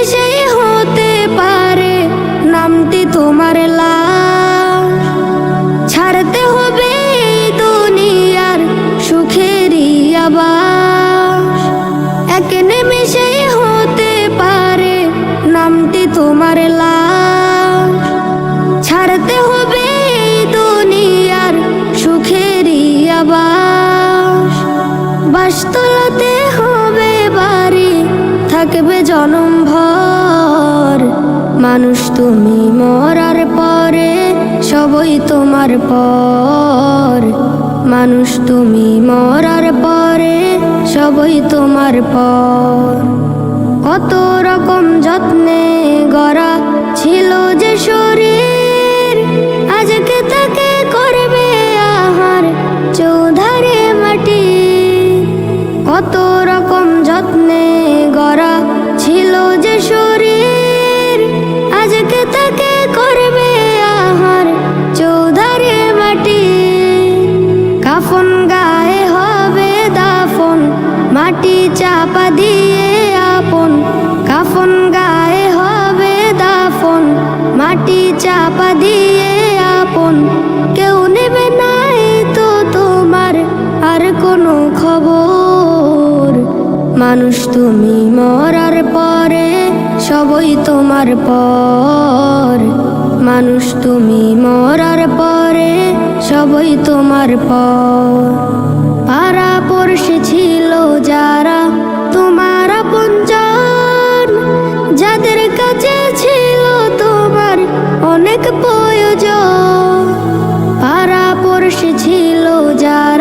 মিশেই হতে পারে নামটি তোমার লাশ। ছাড়তে হবে এই দুনিয়ার সুখেরই আবাস। এক নিমিষেই হতে পারে নামটি তোমার লাশ। ছাড়তে হবে এই দুনিয়ার সুখেরই আবাস। বাসতলাতে হবে বাড়ি, থাকবে জনমভর। মানুষ তুমি মরার পরে সবই তোমার পর। মানুষ তুমি মরার পরে সবই তোমার পর। কত রকম যত্নে গড়া ছিল যে শরীর, আজকে তাকে করবে আহার চৌধারে মাটি। কত রকম যত্নে গড়া ছিল যে শরীর, আজকে তাকে করবে আহার চৌধারে মাটি। কাফন গায়ে হবে দাফন, মাটি চাপা দিয়ে আপন। কাফন গায়ে হবে দাফন, মাটি চাপা দিয়ে আপন। কেউ নেবে নাই তো তোমার আর কোনো খবর। মানুষ তুমি মরার পরে সবই তোমার পর। মানুষ তুমি মরার পরে সবই তোমার পর। পাড়া পড়শি ছিল যারা তোমার আপনজন, যাদের কাছে ছিল তোমার অনেক প্রয়োজন। পাড়া পড়শি ছিল যারা